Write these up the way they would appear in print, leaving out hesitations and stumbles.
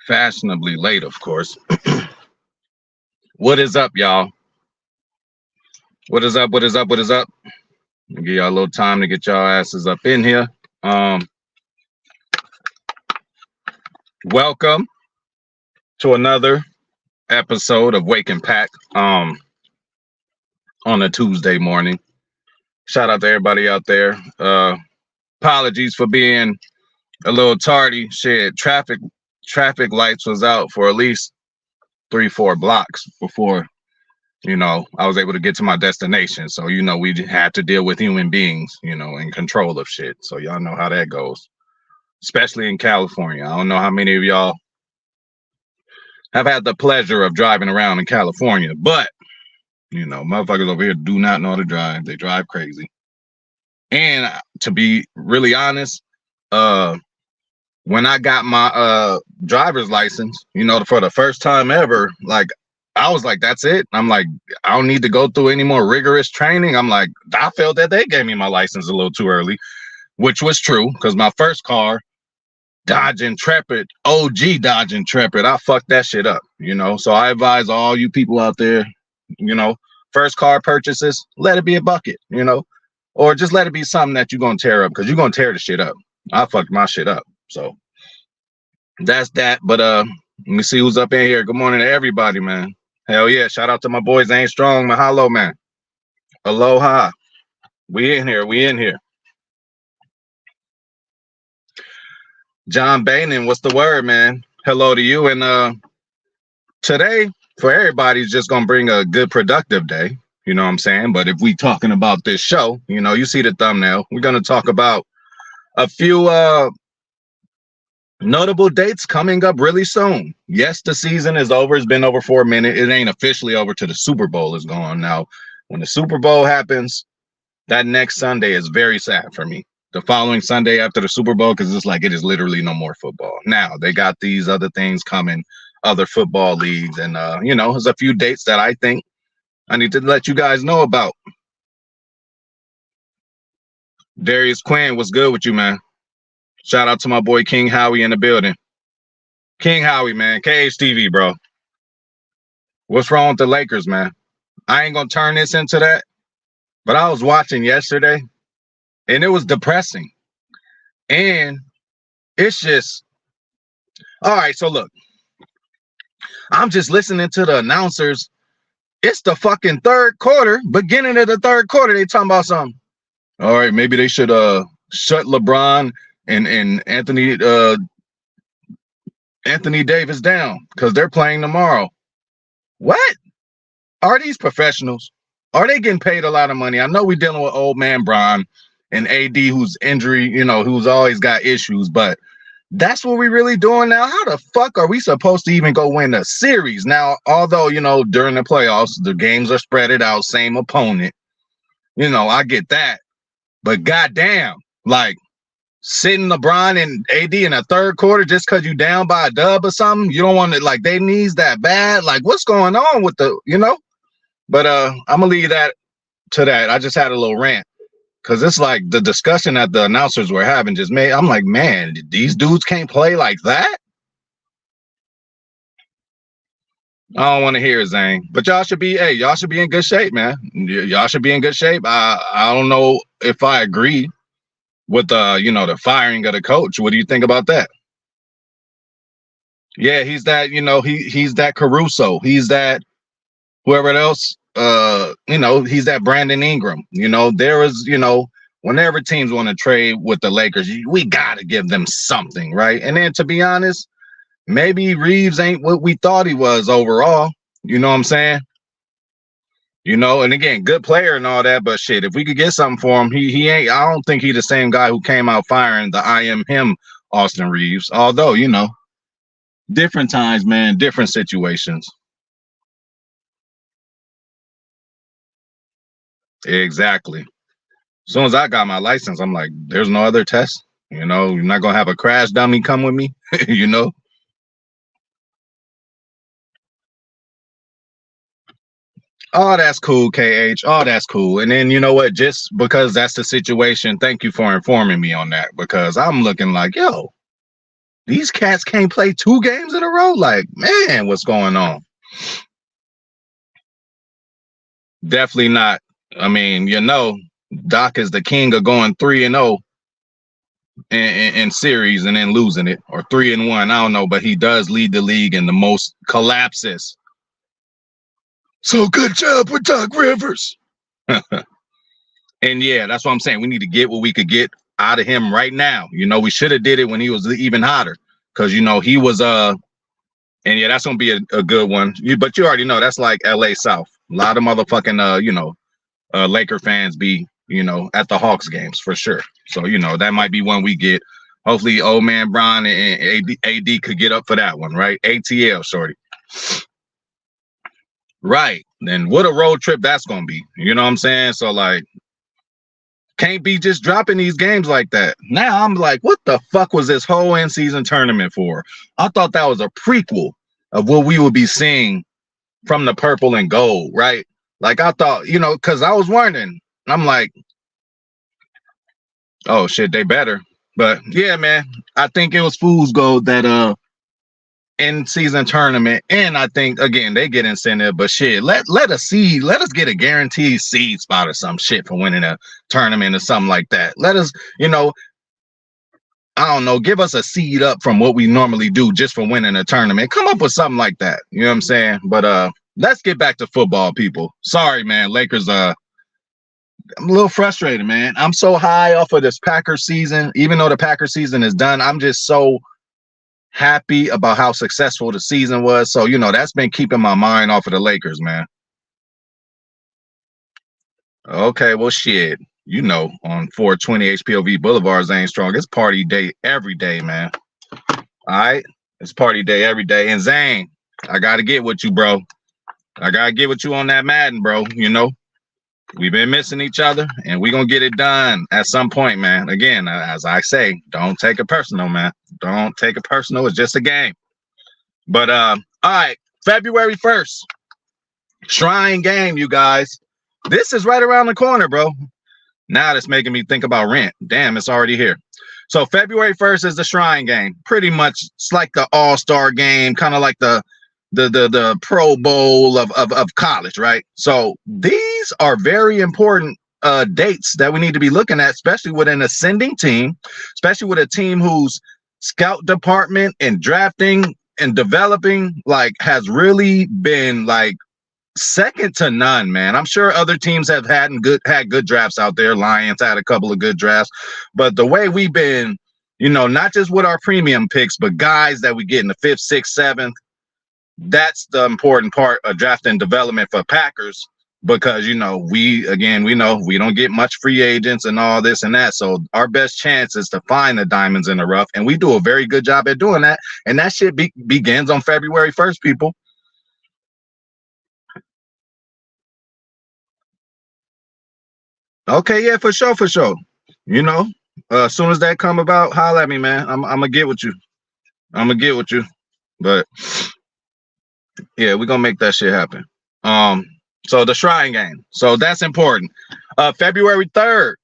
Fashionably late, of course. What is up, y'all? What is up? What is up? What is up? I'll give y'all a little time to get y'all asses up in here. Um, Welcome to another episode of Wake and Pack. On a Tuesday morning. Shout out to everybody out there. Apologies for being a little tardy. Shit, traffic lights was out for at least 3-4 blocks before I was able to get to my destination. So, we had to deal with human beings, in control of shit. So y'all know how that goes, especially in California. I don't know how many of y'all have had the pleasure of driving around in California, but, motherfuckers over here do not know how to drive. They drive crazy. And to be really honest, when I got my driver's license, for the first time ever, like, I was like, that's it. I'm like, I don't need to go through any more rigorous training. I'm like, I felt that they gave me my license a little too early, which was true because my first car, Dodge Intrepid, OG Dodge Intrepid, I fucked that shit up, So I advise all you people out there, first car purchases, let it be a bucket, or just let it be something that you're going to tear up because you're going to tear the shit up. I fucked my shit up. So that's that. But let me see who's up in here. Good morning to everybody, man. Hell yeah. Shout out to my boys, Ain't Strong. Mahalo, man. Aloha. We in here. We in here. John Bainan, what's the word, man? Hello to you. And today, for everybody, is just going to bring a good, productive day. You know what I'm saying? But if we talking about this show, you see the thumbnail. We're going to talk about a few notable dates coming up really soon. Yes, the season is over. It's been over for a minute. It ain't officially over till the Super Bowl is gone. Now, when the Super Bowl happens, that next Sunday is very sad for me. The following Sunday after the Super Bowl, because it's like it is literally no more football. Now, they got these other things coming, other football leagues, and, there's a few dates that I think I need to let you guys know about. Darius Quinn, what's good with you, man? Shout out to my boy King Howie in the building. King Howie, man. KHTV, bro. What's wrong with the Lakers, man? I ain't going to turn this into that, but I was watching yesterday, and it was depressing. And it's just... All right, so look. I'm just listening to the announcers. It's the fucking third quarter. Beginning of the third quarter, they talking about something. All right, maybe they should shut LeBron and Anthony Davis down because they're playing tomorrow. What? Are these professionals? Are they getting paid a lot of money? I know we're dealing with old man Bron and AD, who's injury, who's always got issues, but that's what we're really doing now. How the fuck are we supposed to even go win a series? Now, although, during the playoffs, the games are spread it out, same opponent. I get that. But goddamn, like, sitting LeBron and AD in a third quarter just because you down by a dub or something, you don't want to, like, they needs that bad. Like, what's going on with the, But I'm gonna leave that to that. I just had a little rant because it's like the discussion that the announcers were having just made. I'm like, man, these dudes can't play like that. I don't want to hear it, Zane. But y'all should be in good shape, man. Y'all should be in good shape. I don't know if I agree with the firing of the coach. What do you think about that? Yeah, he's that, he's that Caruso. He's that whoever else, he's that Brandon Ingram. There is, whenever teams want to trade with the Lakers, we got to give them something, right? And then to be honest, maybe Reeves ain't what we thought he was overall. You know what I'm saying? And again, good player and all that, but shit, if we could get something for him, he ain't. I don't think he's the same guy who came out firing the I am him Austin Reeves. Although, different times, man, different situations. Exactly. As soon as I got my license, I'm like, there's no other test. You're not gonna have a crash dummy come with me, Oh, that's cool, KH. Oh, that's cool. And then you know what? Just because that's the situation, thank you for informing me on that because I'm looking like, yo, These cats can't play 2 games in a row. Like, man, what's going on? Definitely not. I mean, Doc is the king of going 3-0 in series and then losing it, or 3-1. I don't know, but he does lead the league in the most collapses. So good job with Doc Rivers. And yeah, that's what I'm saying. We need to get what we could get out of him right now. We should have did it when he was even hotter, because he was and yeah, that's gonna be a good one. But you already know that's like LA South. A lot of motherfucking Laker fans be at the Hawks games for sure. So that might be one we get. Hopefully, old man Bron and AD could get up for that one, right? ATL, shorty. Right. Then what a road trip that's gonna be. You know what I'm saying? So like, can't be just dropping these games like that. Now I'm like, what the fuck was this whole in-season tournament for? I thought that was a prequel of what we would be seeing from the purple and gold, right? Like I thought, because I was wondering. I'm like, oh shit, they better. But yeah, man, I think it was fool's gold that in season tournament, and I think again they get incentive, but shit, let us get a guaranteed seed spot or some shit for winning a tournament or something like that. Let us, I don't know, give us a seed up from what we normally do just for winning a tournament. Come up with something like that. You know what I'm saying? But let's get back to football, people. Sorry, man, Lakers. I'm a little frustrated, man. I'm so high off of this Packers season, even though the Packers season is done. I'm just so happy about how successful the season was. So, that's been keeping my mind off of the Lakers, man. Okay, well, shit. On 420 HPOV Boulevards ain't strong. It's party day every day, man. All right? It's party day every day. And Zane, I got to get with you, bro. I got to get with you on that Madden, bro. We've been missing each other, and we're going to get it done at some point, man. Again, as I say, don't take it personal, man. Don't take it personal. It's just a game. But, all right, February 1st, Shrine game, you guys. This is right around the corner, bro. Now that's making me think about rent. Damn, it's already here. So February 1st is the Shrine game. Pretty much, it's like the all-star game, kind of like the Pro Bowl of college, right? So these are very important dates that we need to be looking at, especially with an ascending team, especially with a team whose scout department and drafting and developing has really been second to none, man. I'm sure other teams have had good drafts out there. Lions had a couple of good drafts, but the way we've been, not just with our premium picks, but guys that we get in the 5th, 6th, 7th. That's the important part of draft and development for Packers, because we know we don't get much free agents and all this and that. So our best chance is to find the diamonds in the rough, and we do a very good job at doing that. And that shit begins on February 1st, people. Okay, yeah, for sure. As soon as that come about, holla at me, man. I'm gonna get with you. But yeah, we're gonna make that shit happen. So the Shrine game. So that's important. February 3rd,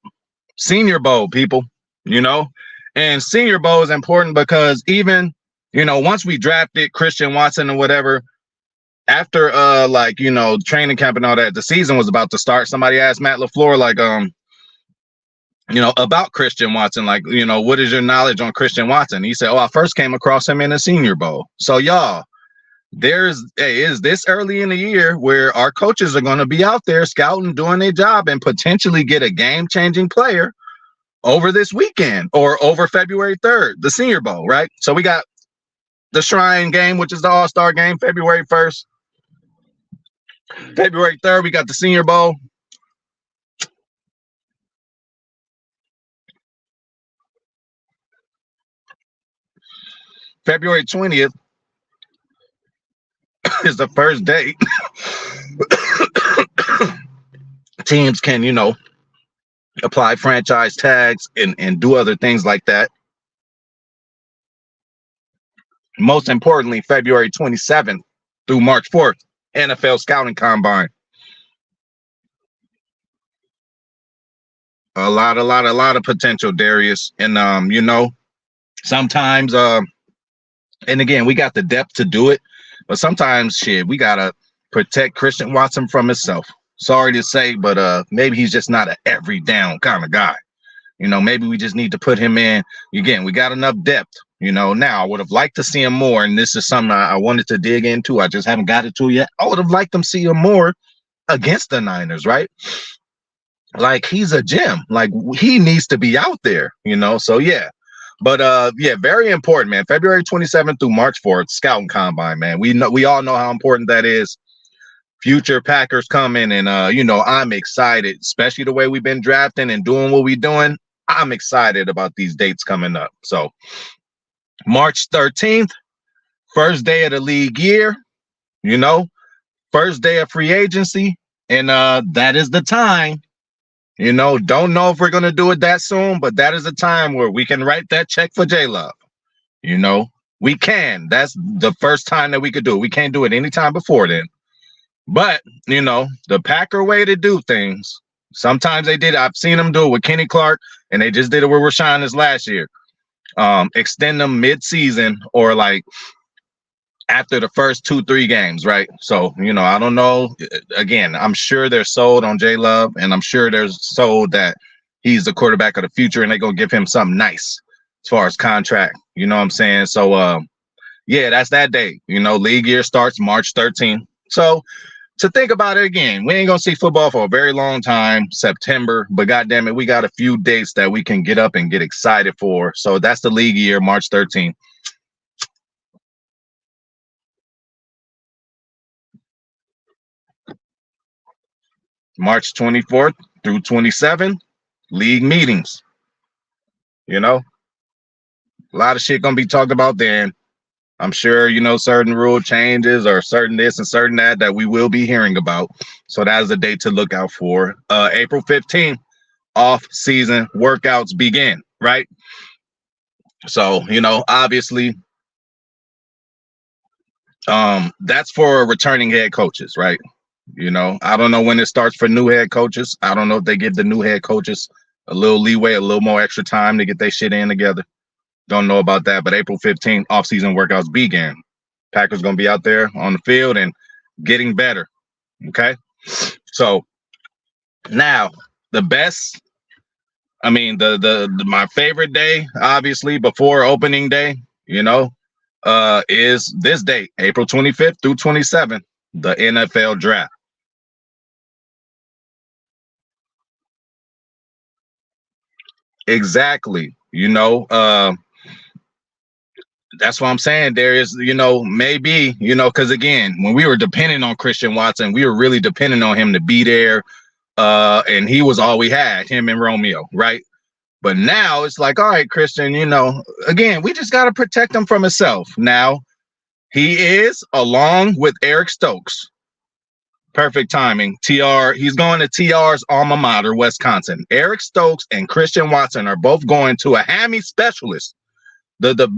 Senior Bowl, people. And Senior Bowl is important because even, once we drafted Christian Watson or whatever, after training camp and all that, the season was about to start. Somebody asked Matt LaFleur, about Christian Watson, what is your knowledge on Christian Watson? He said, I first came across him in the Senior Bowl. So y'all, is this early in the year where our coaches are going to be out there scouting, doing their job, and potentially get a game-changing player over this weekend or over February 3rd, the Senior Bowl, right? So we got the Shrine game, which is the All-Star game, February 1st. February 3rd, we got the Senior Bowl. February 20th is the first date. Teams can, apply franchise tags and do other things like that. Most importantly, February 27th through March 4th, NFL Scouting Combine. A lot of potential, Darius. And sometimes And again, we got the depth to do it, but sometimes shit, we gotta protect Christian Watson from himself. Sorry to say, but maybe he's just not an every down kind of guy. Maybe we just need to put him in. Again, we got enough depth. Now I would have liked to see him more, and this is something I wanted to dig into. I just haven't got it to yet. I would have liked them see him more against the Niners, right? Like he's a gem. Like he needs to be out there, So yeah. But yeah, very important, man. February 27th through March 4th, scouting combine, man. We all know how important that is. Future Packers coming, and I'm excited, especially the way we've been drafting and doing what we're doing. I'm excited about these dates coming up. So March 13th, first day of the league year, first day of free agency, and that is the time. Don't know if we're gonna do it that soon, but that is a time where we can write that check for J-Love. We can. That's the first time that we could do it. We can't do it anytime before then. But, the Packer way to do things, sometimes they did. I've seen them do it with Kenny Clark, and they just did it with Rashawn this last year. Extend them mid-season or like after the first 2-3 games, right? So, I don't know. Again, I'm sure they're sold on J-Love, and I'm sure they're sold that he's the quarterback of the future, and they're going to give him something nice as far as contract. You know what I'm saying? So, yeah, that's that day. League year starts March 13th. So, to think about it again, we ain't going to see football for a very long time, September, but goddamn it, we got a few dates that we can get up and get excited for. So that's the league year, March 13th. March 24th through 27th, league meetings. A lot of shit going to be talked about then. I'm sure, certain rule changes or certain this and certain that we will be hearing about. So that is the date to look out for. April 15th, off-season workouts begin, right? So, obviously, that's for returning head coaches, right? I don't know when it starts for new head coaches. I don't know if they give the new head coaches a little leeway, a little more extra time to get their shit in together. Don't know about that, but April 15th, off-season workouts begin. Packers going to be out there on the field and getting better, okay? So, now, the best, my favorite day, obviously, before opening day, is this date, April 25th through 27th, the NFL draft. Exactly. That's what I'm saying. There is, maybe, because again, when we were depending on Christian Watson, we were really depending on him to be there. And he was all we had, him and Romeo, right? But now it's like, all right, Christian, again, we just got to protect him from himself. Now, he is, along with Eric Stokes, perfect timing. He's going to TR's alma mater, Wisconsin. Eric Stokes and Christian Watson are both going to a hammy specialist. The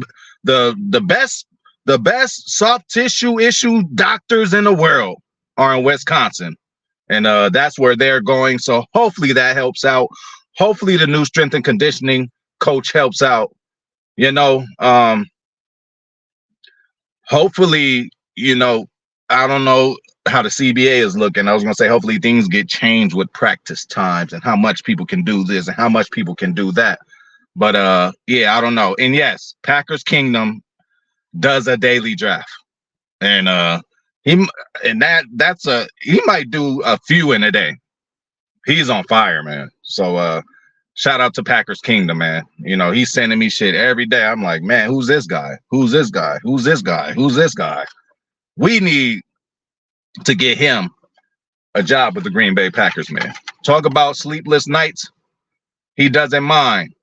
best soft tissue issue doctors in the world are in Wisconsin, and that's where they're going. So hopefully that helps out. Hopefully the new strength and conditioning coach helps out. Hopefully, I don't know how the CBA is looking. I was going to say, hopefully things get changed with practice times and how much people can do this and how much people can do that. But yeah, I don't know. And yes, Packers Kingdom does a daily draft. And he might do a few in a day. He's on fire, man. So shout out to Packers Kingdom, man. He's sending me shit every day. I'm like, man, who's this guy? Who's this guy? Who's this guy? Who's this guy? We need to get him a job with the Green Bay Packers, man. Talk about sleepless nights. He doesn't mind.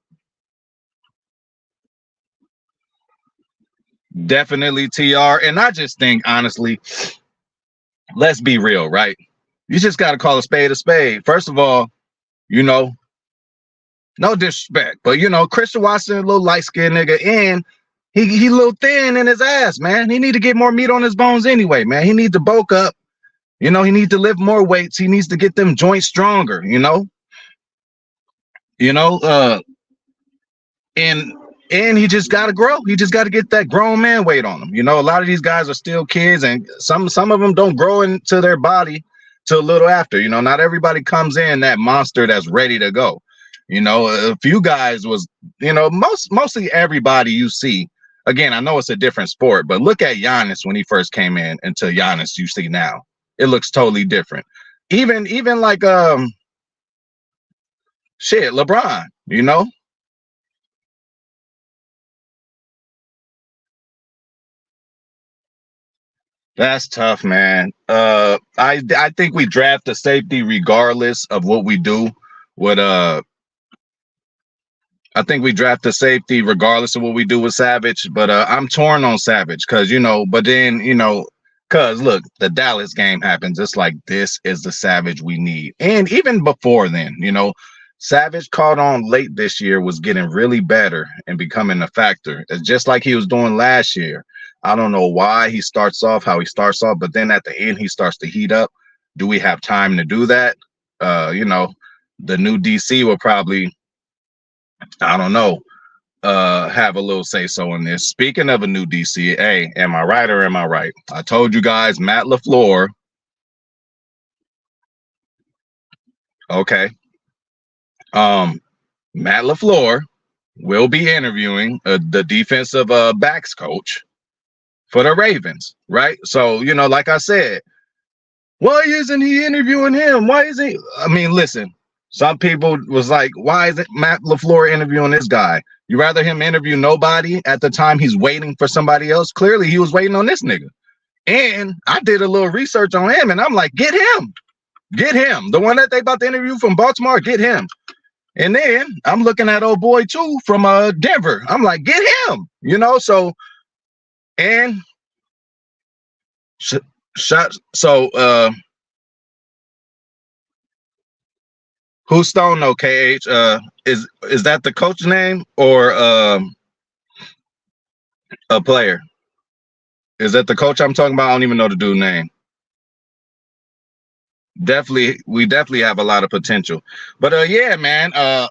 Definitely TR. And I just think, honestly, let's be real, right? You just got to call a spade a spade. First of all, no disrespect, but Christian Watson, a little light-skinned nigga, and he a little thin in his ass, man. He need to get more meat on his bones anyway, man. He needs to bulk up. He needs to lift more weights. He needs to get them joints stronger, and and he just got to grow. He just got to get that grown man weight on him. You know, a lot of these guys are still kids, and some of them don't grow into their body till a little after. You know, not everybody comes in that monster that's ready to go. You know, a few guys was, you know, mostly everybody you see. Again, I know it's a different sport, but look at Giannis when he first came in until Giannis you see now. It looks totally different. Even like shit, LeBron, you know. That's tough, man. I think we draft a safety regardless of what we do. With I think we draft a safety regardless of what we do with Savage. But I'm torn on Savage because you know. But then you know, because look, the Dallas game happens. It's like this is the Savage we need, and even before then, you know. Savage caught on late this year, was getting really better and becoming a factor. It's just like he was doing last year. I don't know why he starts off how he starts off, but then at the end he starts to heat up. Do we have time to do that? You know, the new DC will probably, I don't know, have a little say so in this. Speaking of a new DC, hey, am I right or am I right? I told you guys Matt LaFleur. Okay. Matt LaFleur will be interviewing the defensive backs coach for the Ravens, right? So, you know, like I said, why isn't he interviewing him? Why isn't he? I mean, listen, some people was like, why isn't Matt LaFleur interviewing this guy? You rather him interview nobody at the time he's waiting for somebody else? Clearly, he was waiting on this nigga. And I did a little research on him, and I'm like, get him. Get him. The one that they about to interview from Baltimore, get him. And then I'm looking at old boy too from Denver. I'm like, get him, you know. So and shot. So who's Stone? No, KH. Is that the coach name or a player? Is that the coach I'm talking about? I don't even know the dude's name. Definitely, we definitely have a lot of potential. But yeah, man. I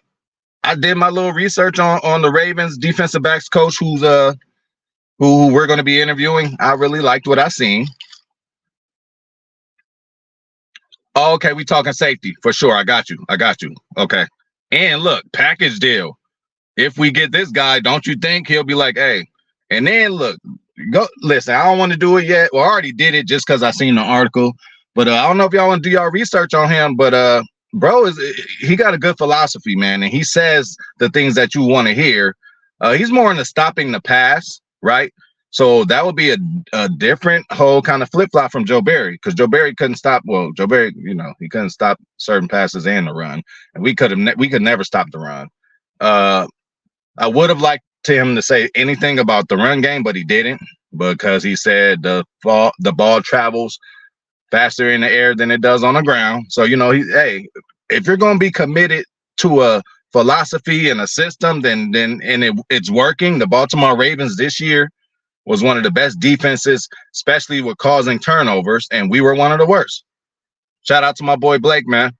did my little research on the Ravens defensive backs coach who we're going to be interviewing. I really liked what I seen. Oh, okay, we talking safety for sure. I got you. I got you. Okay. And look, package deal. If we get this guy, don't you think he'll be like, hey, and then look, go listen, I don't want to do it yet. Well, I already did it just because I seen the article. But I don't know if y'all want to do y'all research on him, but bro he got a good philosophy, man, and he says the things that you want to hear. He's more into stopping the pass, right? So that would be a different whole kind of flip flop from Joe Barry, because Joe Barry couldn't stop. Well, Joe Barry, you know, he couldn't stop certain passes and the run, and we could never stop the run. I would have liked him to say anything about the run game, but he didn't, because he said the ball travels faster in the air than it does on the ground. So, you know, hey, if you're going to be committed to a philosophy and a system, then it's working. The Baltimore Ravens this year was one of the best defenses, especially with causing turnovers, and we were one of the worst. Shout out to my boy Blake, man.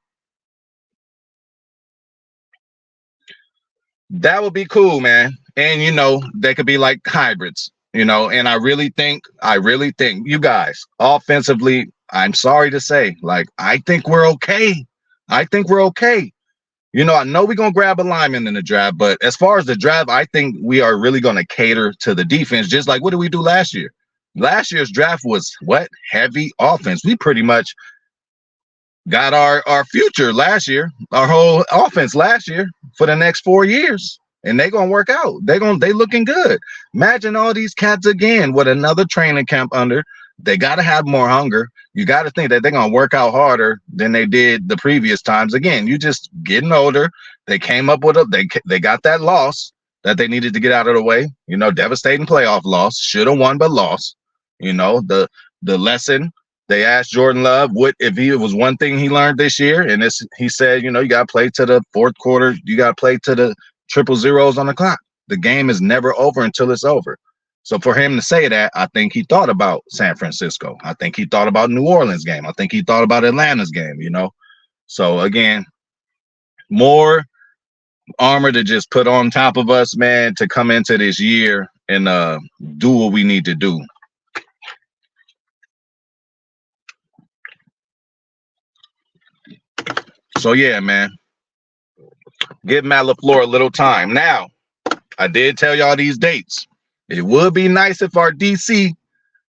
That would be cool, man. And you know, they could be like hybrids, you know, and I really think you guys offensively, I'm sorry to say, like, I think we're okay. I think we're okay. You know, I know we're going to grab a lineman in the draft, but as far as the draft, I think we are really going to cater to the defense. Just like, what did we do last year? Last year's draft was what? Heavy offense. We pretty much got our future last year, our whole offense last year for the next 4 years. And they gonna work out. They looking good. Imagine all these cats again with another training camp under. They gotta have more hunger. You gotta think that they're gonna work out harder than they did the previous times. Again, you just getting older. They came up with they got that loss that they needed to get out of the way. You know, devastating playoff loss. Should have won but lost. You know, the lesson. They asked Jordan Love what if it was one thing he learned this year, and he said, you know, you gotta play to the fourth quarter. You gotta play to the triple zeros on the clock. The game is never over until it's over. So for him to say that, I think he thought about San Francisco. I think he thought about New Orleans game. I think he thought about Atlanta's game, you know. So again, more armor to just put on top of us, man, to come into this year and do what we need to do. So yeah, man, give Matt LaFleur a little time. Now, I did tell y'all these dates. It would be nice if our DC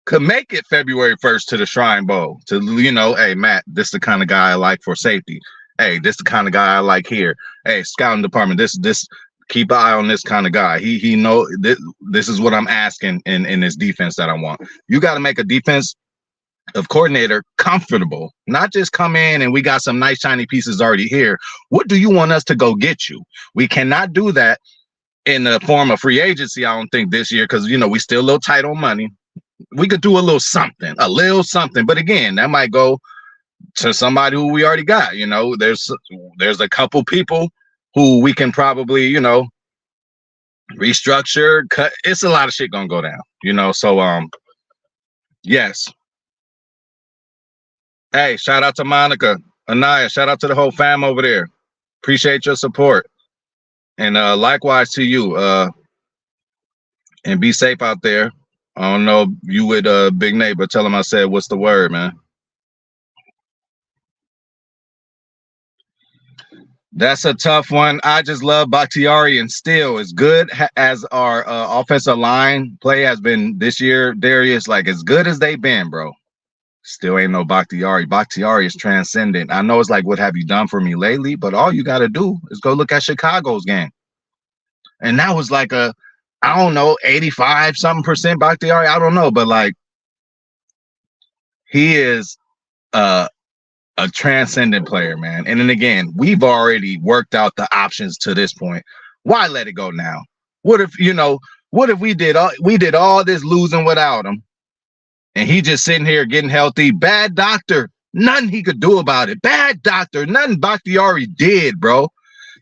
could make it February 1st to the Shrine Bowl. To, you know, hey, Matt, this is the kind of guy I like for safety. Hey, this is the kind of guy I like here. Hey, scouting department, this keep an eye on this kind of guy. He know this is what I'm asking in this defense that I want. You got to make a defense of coordinator comfortable, not just come in and we got some nice shiny pieces already here. What do you want us to go get you? We cannot do that in the form of free agency, I don't think, this year, because, you know, we still a little tight on money. We could do a little something. But again, that might go to somebody who we already got. You know, there's a couple people who we can probably, you know, restructure, cut. It's a lot of shit gonna go down, you know. So yes. Hey, shout out to Monica, Anaya, shout out to the whole fam over there. Appreciate your support. And likewise to you. And be safe out there. I don't know you with Big Nate, but tell him I said, what's the word, man? That's a tough one. I just love Bakhtiari, and still as good as our offensive line play has been this year, Darius, like as good as they've been, bro. Still ain't no Bakhtiari. Bakhtiari is transcendent. I know it's like, what have you done for me lately? But all you got to do is go look at Chicago's game. And that was like I don't know, 85-something% Bakhtiari. I don't know. But like, he is a transcendent player, man. And then again, we've already worked out the options to this point. Why let it go now? What if we did all this losing without him? And he just sitting here getting healthy. Bad doctor. Nothing he could do about it. Bad doctor. Nothing Bakhtiari did, bro.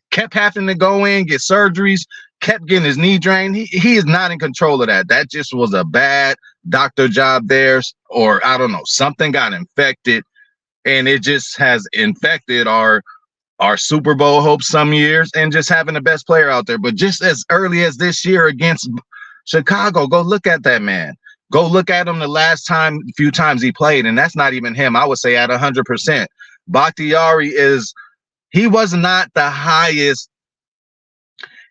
Kept having to go in, get surgeries, kept getting his knee drained. He is not in control of that. That just was a bad doctor job there. Or I don't know, something got infected. And it just has infected our Super Bowl hopes some years and just having the best player out there. But just as early as this year against Chicago, go look at that man. Go look at him the last few times he played, and that's not even him. I would say at 100%. Bakhtiari he was not the highest.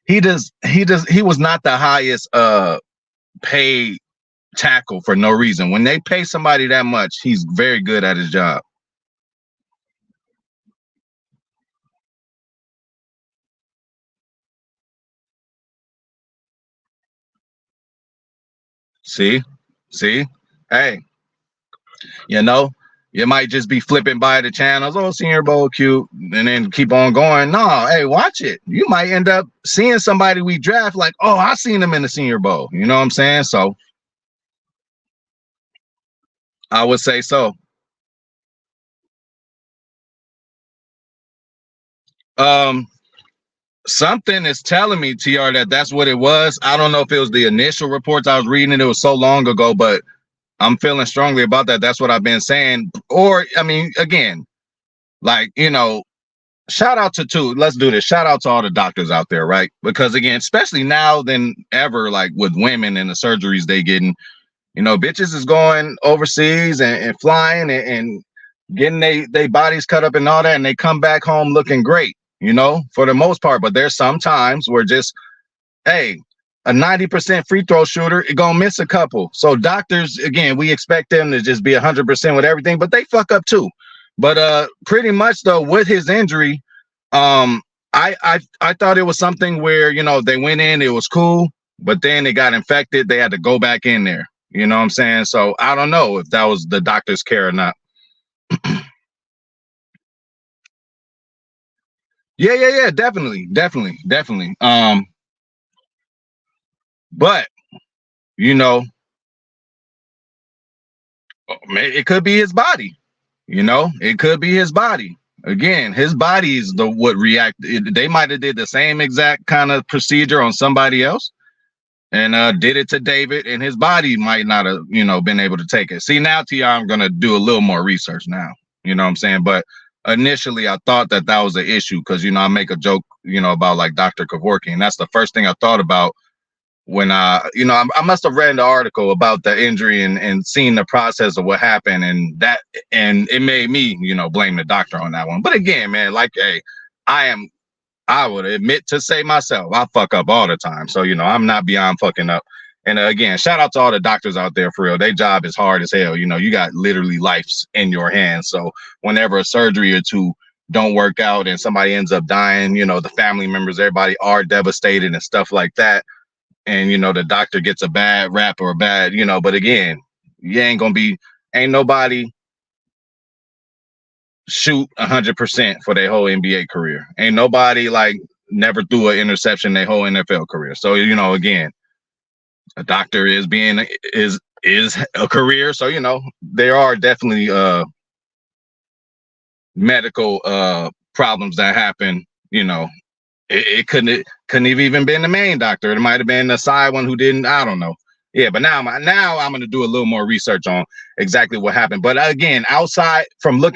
He was not the highest paid tackle for no reason. When they pay somebody that much, he's very good at his job. See, hey, you know, you might just be flipping by the channels. Oh, Senior Bowl cute, and then keep on going. No, hey, watch it. You might end up seeing somebody we draft like, oh, I seen him in the Senior Bowl. You know what I'm saying? So I would say so. Something is telling me, TR, that's what it was. I don't know if it was the initial reports I was reading. It was so long ago, but I'm feeling strongly about that. That's what I've been saying. Or, I mean, again, like, you know, shout out let's do this. Shout out to all the doctors out there, right? Because again, especially now than ever, like with women and the surgeries they getting, you know, bitches is going overseas and flying and getting they bodies cut up and all that, and they come back home looking great, you know, for the most part. But there's some times where just, hey, a 90% free throw shooter, it gonna miss a couple. So doctors, again, we expect them to just be 100% with everything, but they fuck up too. But pretty much though, with his injury, I thought it was something where, you know, they went in, it was cool, but then they got infected, they had to go back in there. You know what I'm saying? So I don't know if that was the doctor's care or not. Yeah, definitely. But you know, it could be his body. You know, it could be his body. Again, his body is what react. They might have did the same exact kind of procedure on somebody else, and did it to David, and his body might not have, you know, been able to take it. See, now, TR, I'm gonna do a little more research now. You know what I'm saying? But initially, I thought that was an issue because, you know, I make a joke about like Dr. Kevorkian. And that's the first thing I thought about when I must have read the article about the injury and seen the process of what happened, and it made me, blame the doctor on that one. But again, man, like, hey, I would admit to say myself, I fuck up all the time. So, I'm not beyond fucking up. And again, shout out to all the doctors out there for real. Their job is hard as hell. You got literally lives in your hands. So whenever a surgery or two don't work out and somebody ends up dying, the family members, everybody are devastated and stuff like that. And, the doctor gets a bad rap or a bad, but again, you ain't nobody shoot 100% for their whole NBA career. Ain't nobody like never threw an interception their whole NFL career. So, again, a doctor is a career. So, there are definitely medical problems that happen. It couldn't have even been the main doctor. It might have been the side one who didn't. I don't know. Yeah, but now I'm going to do a little more research on exactly what happened. But again, looking outside, from what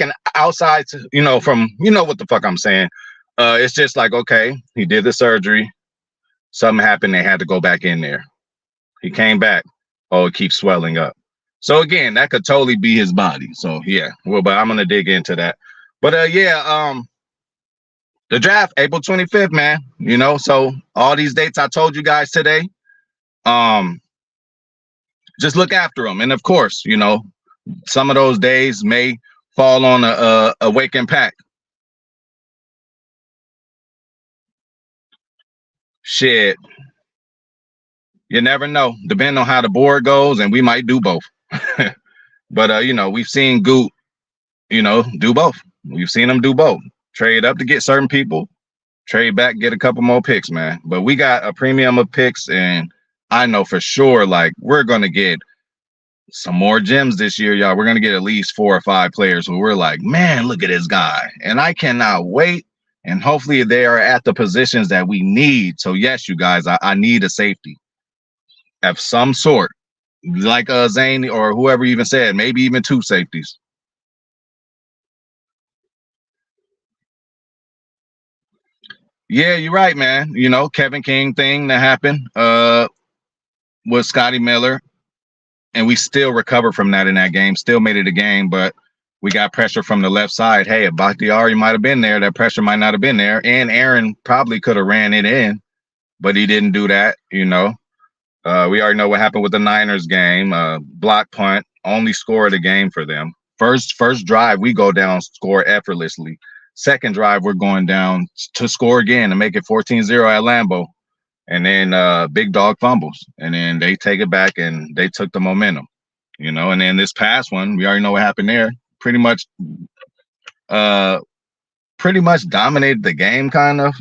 the fuck I'm saying, it's just like, okay, he did the surgery, something happened, they had to go back in there. He came back. Oh, it keeps swelling up. So again, that could totally be his body. So yeah, well, but I'm going to dig into that. But the draft, April 25th, man. So all these dates I told you guys today, just look after them. And of course, some of those days may fall on a Waking Pack. Shit. You never know. Depending on how the board goes, and we might do both. But, we've seen Goot, do both. We've seen him do both. Trade up to get certain people, trade back, get a couple more picks, man. But we got a premium of picks, and I know for sure, like, we're going to get some more gems this year, y'all. We're going to get at least 4 or 5 players who we're like, man, look at this guy. And I cannot wait. And hopefully they are at the positions that we need. So, yes, you guys, I need a safety of some sort. Like Zane or whoever even said, maybe even 2 safeties. Yeah, you're right, man. Kevin King thing that happened with Scotty Miller. And we still recovered from that in that game. Still made it a game, but we got pressure from the left side. Hey, if Bakhtiari might have been there, that pressure might not have been there. And Aaron probably could have ran it in, but he didn't do that, We already know what happened with the Niners game. Block punt, only score of the game for them. First drive, we go down, score effortlessly. Second drive, we're going down to score again and make it 14-0 at Lambeau. And then Big Dog fumbles. And then they take it back and they took the momentum, And then this past one, we already know what happened there. Pretty much dominated the game, kind of,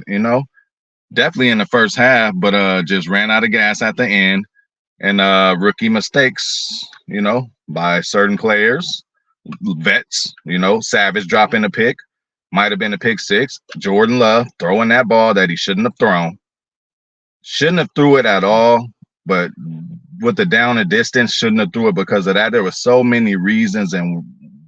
Definitely in the first half, but just ran out of gas at the end. And rookie mistakes, by certain players, vets, Savage dropping a pick. Might have been a pick 6. Jordan Love throwing that ball that he shouldn't have thrown. Shouldn't have threw it at all, but with the down and distance, shouldn't have threw it because of that. There were so many reasons and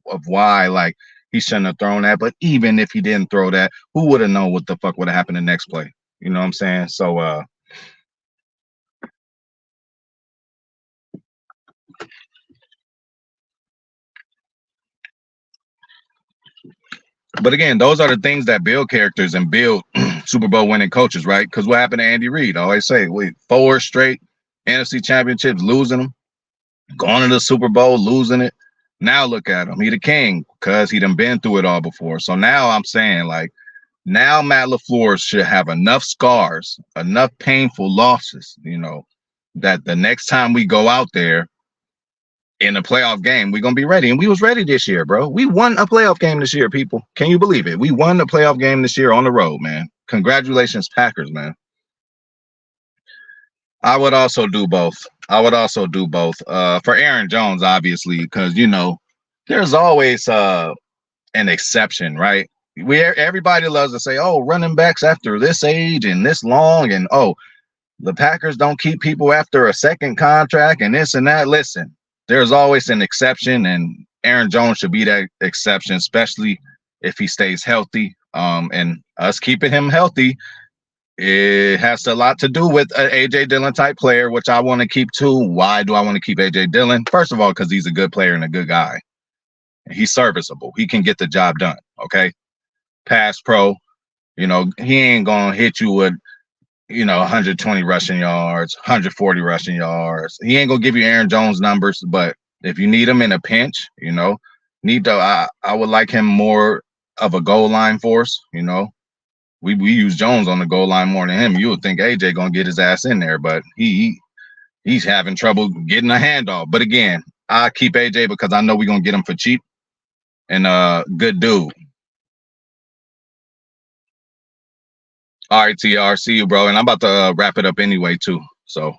of why, like, he shouldn't have thrown that. But even if he didn't throw that, who would have known what the fuck would have happened the next play? You know what I'm saying? So, but again, those are the things that build characters and build Super Bowl winning coaches, right? Because what happened to Andy Reid? I always say, 4 straight NFC championships, losing them, going to the Super Bowl, losing it. Now look at him. He the king because he done been through it all before. So now I'm saying, like, now Matt LaFleur should have enough scars, enough painful losses, that the next time we go out there in a playoff game, we're going to be ready. And we was ready this year, bro. We won a playoff game this year, people. Can you believe it? We won a playoff game this year on the road, man. Congratulations, Packers, man. I would also do both. For Aaron Jones, obviously, because, there's always an exception, right? Everybody loves to say, oh, running backs after this age and this long, and the Packers don't keep people after a second contract and this and that. Listen, there's always an exception, and Aaron Jones should be that exception, especially if he stays healthy. And us keeping him healthy It has a lot to do with an AJ Dillon type player, which I want to keep too. Why do I want to keep AJ Dillon? First of all, because he's a good player and a good guy. He's serviceable. He can get the job done. Okay. Pass pro. He ain't gonna hit you with 120 rushing yards, 140 rushing yards. He ain't gonna give you Aaron Jones numbers, but if you need him in a pinch, I would like him more of a goal line force. We use Jones on the goal line more than him. You would think AJ gonna get his ass in there, but he's having trouble getting a handoff. But again, I keep AJ because I know we're gonna get him for cheap and good dude. All right, TR, see you, bro. And I'm about to wrap it up anyway, too. So,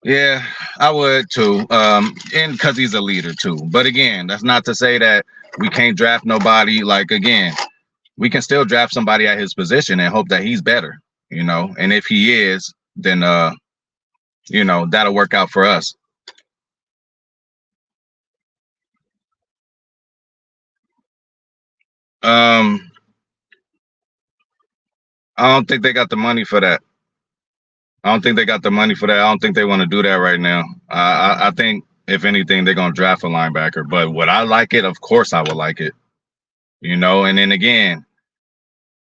yeah, I would too. And because he's a leader too. But again, that's not to say that we can't draft nobody. Like again, we can still draft somebody at his position and hope that he's better. And if he is, then that'll work out for us. I don't think they got the money for that. I don't think they got the money for that. I don't think they want to do that right now. I think if anything, they're gonna draft a linebacker. But would I like it? Of course, I would like it. And then again,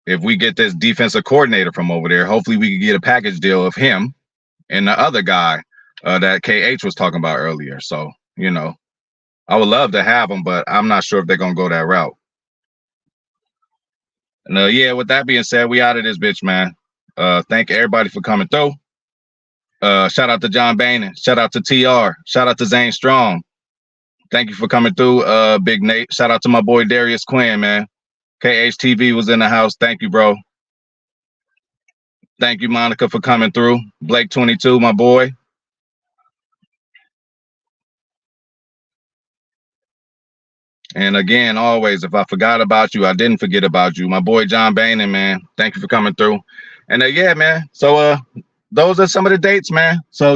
if we get this defensive coordinator from over there, hopefully we can get a package deal of him and the other guy that KH was talking about earlier. So I would love to have them, but I'm not sure if they're gonna go that route. And yeah, with that being said, we out of this bitch, man. Thank everybody for coming through. Shout out to John Boehner. Shout out to TR. Shout out to Zane Strong. Thank you for coming through, Big Nate. Shout out to my boy Darius Quinn, man. KHTV was in the house. Thank you, bro. Thank you, Monica, for coming through. Blake 22, my boy. And again, always, if I forgot about you, I didn't forget about you. My boy John Boehner, man. Thank you for coming through. And yeah, man. So those are some of the dates, man. So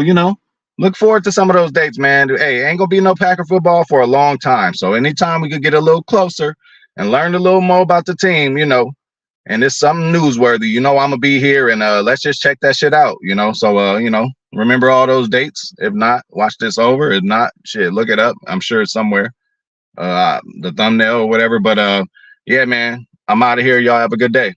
look forward to some of those dates, man. Hey, ain't gonna be no Packer football for a long time. So anytime we could get a little closer and learn a little more about the team, and it's something newsworthy, I'm gonna be here and let's just check that shit out, So remember all those dates. If not, watch this over. If not, shit, look it up. I'm sure it's somewhere. The thumbnail or whatever. But yeah, man, I'm out of here. Y'all have a good day.